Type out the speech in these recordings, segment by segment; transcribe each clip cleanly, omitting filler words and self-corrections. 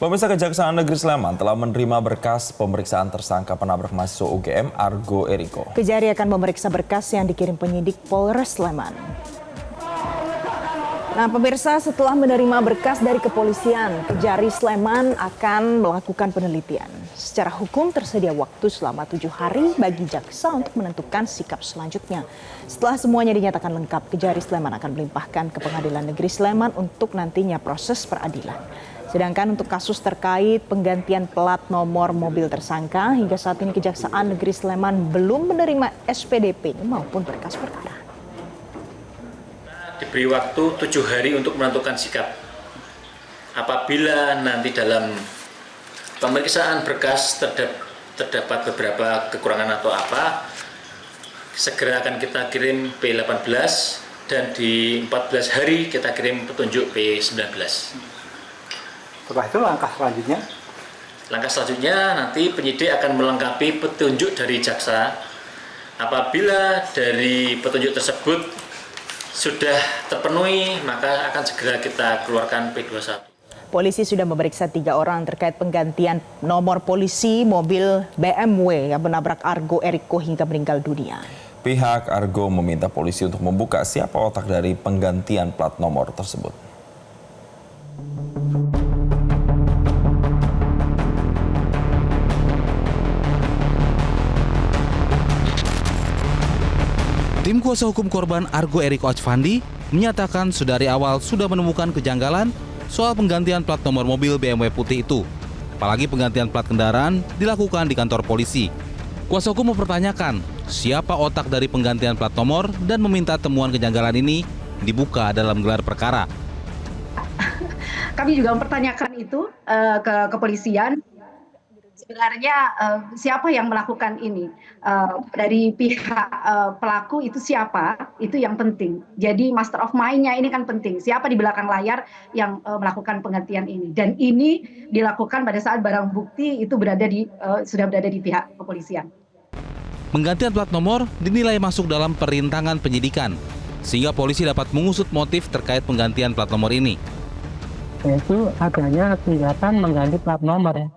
Pemirsa, Kejaksaan Negeri Sleman telah menerima berkas pemeriksaan tersangka penabrak mahasiswa UGM Argo Eriko. Kejari akan memeriksa berkas yang dikirim penyidik Polres Sleman. Nah, pemirsa, setelah menerima berkas dari kepolisian, Kejari Sleman akan melakukan penelitian. Secara hukum tersedia waktu selama 7 hari bagi jaksa untuk menentukan sikap selanjutnya. Setelah semuanya dinyatakan lengkap, Kejari Sleman akan melimpahkan ke Pengadilan Negeri Sleman untuk nantinya proses peradilan. Sedangkan untuk kasus terkait penggantian plat nomor mobil tersangka, hingga saat ini Kejaksaan Negeri Sleman belum menerima SPDP maupun berkas perkara. Diberi waktu 7 hari untuk menentukan sikap. Apabila nanti dalam pemeriksaan berkas terdapat beberapa kekurangan atau apa, segera akan kita kirim P18 dan di 14 hari kita kirim petunjuk P19. Setelah itu langkah selanjutnya? Langkah selanjutnya nanti penyidik akan melengkapi petunjuk dari jaksa. Apabila dari petunjuk tersebut sudah terpenuhi, maka akan segera kita keluarkan P21. Polisi sudah memeriksa 3 orang terkait penggantian nomor polisi mobil BMW yang menabrak Argo Eriko hingga meninggal dunia. Pihak Argo meminta polisi untuk membuka siapa otak dari penggantian plat nomor tersebut. Tim kuasa hukum korban Argo Eriko Ajfandi menyatakan dari awal sudah menemukan kejanggalan soal penggantian plat nomor mobil BMW putih itu. Apalagi penggantian plat kendaraan dilakukan di kantor polisi. Kuasa hukum mempertanyakan siapa otak dari penggantian plat nomor dan meminta temuan kejanggalan ini dibuka dalam gelar perkara. Kami juga mempertanyakan itu ke kepolisian. Sebenarnya siapa yang melakukan ini? Dari pihak pelaku itu siapa? Itu yang penting. Jadi master of mind-nya ini kan penting. Siapa di belakang layar yang melakukan penggantian ini? Dan ini dilakukan pada saat barang bukti itu sudah berada di pihak kepolisian. Penggantian plat nomor dinilai masuk dalam perintangan penyidikan, sehingga polisi dapat mengusut motif terkait penggantian plat nomor ini. Yaitu adanya tindakan mengganti plat nomor ya.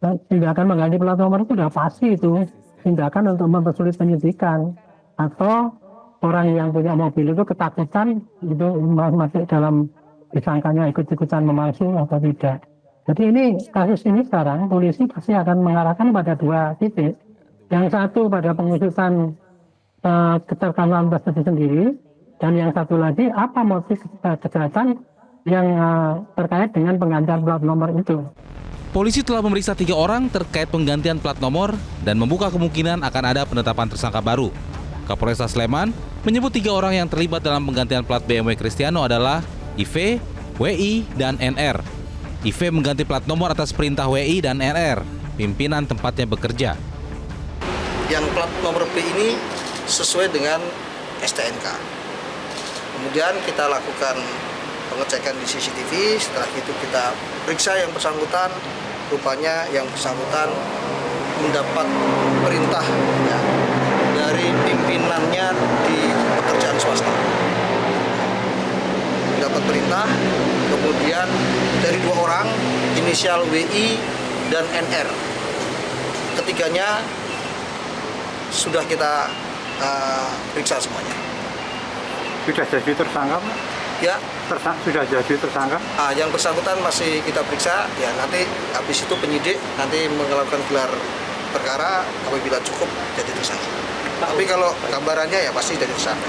Tindakan mengganti plat nomor itu sudah pasti itu tindakan untuk mempersulit penyidikan, atau orang yang punya mobil itu ketakutan itu masuk dalam disangkanya ikut-ikutan memalsu atau tidak. Jadi ini kasus ini sekarang polisi pasti akan mengarahkan pada 2 titik. Yang satu pada pengusutan kecelakaan lantas itu sendiri, dan yang satu lagi apa motif kejahatan yang terkait dengan penggantian plat nomor itu. Polisi telah memeriksa 3 orang terkait penggantian plat nomor dan membuka kemungkinan akan ada penetapan tersangka baru. Kapolresta Sleman menyebut 3 orang yang terlibat dalam penggantian plat BMW Cristiano adalah IV, WI, dan NR. IV mengganti plat nomor atas perintah WI dan NR, pimpinan tempatnya bekerja. Yang plat nomor B ini sesuai dengan STNK. Kemudian kita lakukan pengecekan di CCTV, setelah itu kita periksa yang bersangkutan. Rupanya yang bersangkutan mendapat perintah ya, dari pimpinannya di pekerjaan swasta. Mendapat perintah, kemudian dari 2 orang, inisial WI dan NR. Ketiganya sudah kita periksa semuanya. Sudah jadi tersangka, Pak? Ya, sudah jadi tersangka. Yang bersangkutan masih kita periksa. Ya, nanti habis itu penyidik nanti melakukan gelar perkara, apabila cukup jadi tersangka. Tapi kalau gambarannya ya pasti jadi tersangka.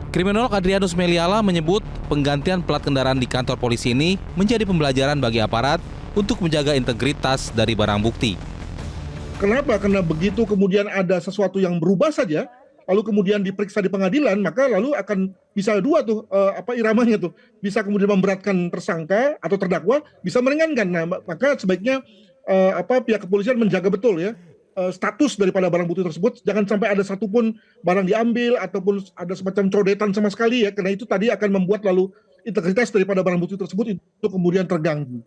Kriminolog Adrianus Meliala menyebut penggantian plat kendaraan di kantor polisi ini menjadi pembelajaran bagi aparat untuk menjaga integritas dari barang bukti. Kenapa? Karena begitu kemudian ada sesuatu yang berubah saja, lalu kemudian diperiksa di pengadilan, maka lalu akan bisa 2 tuh iramanya tuh, bisa kemudian memberatkan tersangka atau terdakwa, bisa meringankan. Nah, maka sebaiknya pihak kepolisian menjaga betul ya status daripada barang bukti tersebut, jangan sampai ada satupun barang diambil ataupun ada semacam codetan sama sekali ya, karena itu tadi akan membuat lalu integritas daripada barang bukti tersebut itu kemudian terganggu.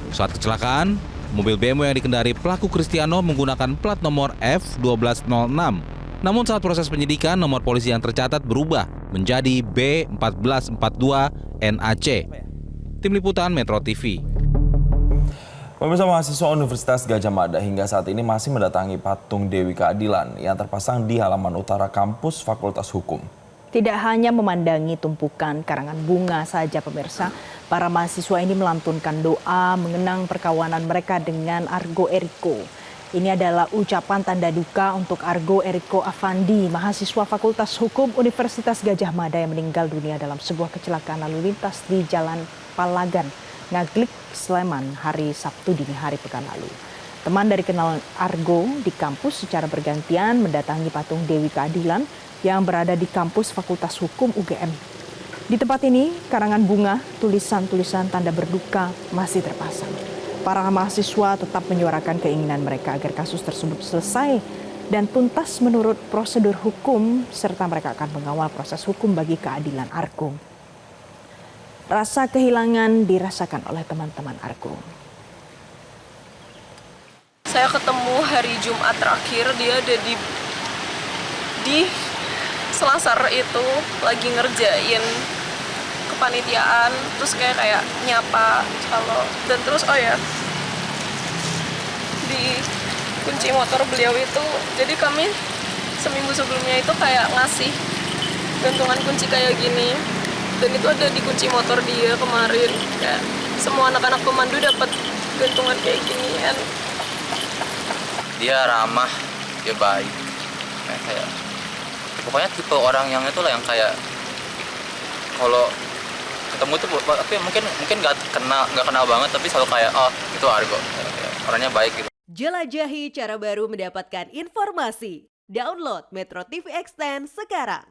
Saat kecelakaan, mobil BMW yang dikendari pelaku Cristiano menggunakan plat nomor F1206. Namun saat proses penyidikan, nomor polisi yang tercatat berubah menjadi B1442 NAC. Tim Liputan Metro TV. Pemirsa, mahasiswa Universitas Gadjah Mada hingga saat ini masih mendatangi patung Dewi Keadilan yang terpasang di halaman utara kampus Fakultas Hukum. Tidak hanya memandangi tumpukan karangan bunga saja pemirsa, para mahasiswa ini melantunkan doa mengenang perkawanan mereka dengan Argo Eriko. Ini adalah ucapan tanda duka untuk Argo Eriko Afandi, mahasiswa Fakultas Hukum Universitas Gadjah Mada yang meninggal dunia dalam sebuah kecelakaan lalu lintas di Jalan Palagan, Ngaglik, Sleman hari Sabtu dini hari pekan lalu. Teman dari kenal Argo di kampus secara bergantian mendatangi patung Dewi Keadilan yang berada di kampus Fakultas Hukum UGM. Di tempat ini, karangan bunga, tulisan-tulisan tanda berduka masih terpasang. Para mahasiswa tetap menyuarakan keinginan mereka agar kasus tersebut selesai dan tuntas menurut prosedur hukum, serta mereka akan mengawal proses hukum bagi keadilan Argo. Rasa kehilangan dirasakan oleh teman-teman Argo. Saya ketemu hari Jumat terakhir, dia ada di Selasar itu lagi ngerjain kepanitiaan, terus kayak nyapa kalau dan terus di kunci motor beliau itu, jadi kami seminggu sebelumnya itu kayak ngasih gantungan kunci kayak gini, dan itu ada di kunci motor dia kemarin. Kayak semua anak-anak pemandu dapat gantungan kayak ginian. Dia ramah, dia baik, kayak pokoknya tipe orang yang itulah yang kayak kalau ketemu tuh, tapi mungkin nggak kenal banget, tapi selalu kayak itu Argo, orangnya baik gitu. Jelajahi cara baru mendapatkan informasi. Download Metro TV Extend sekarang.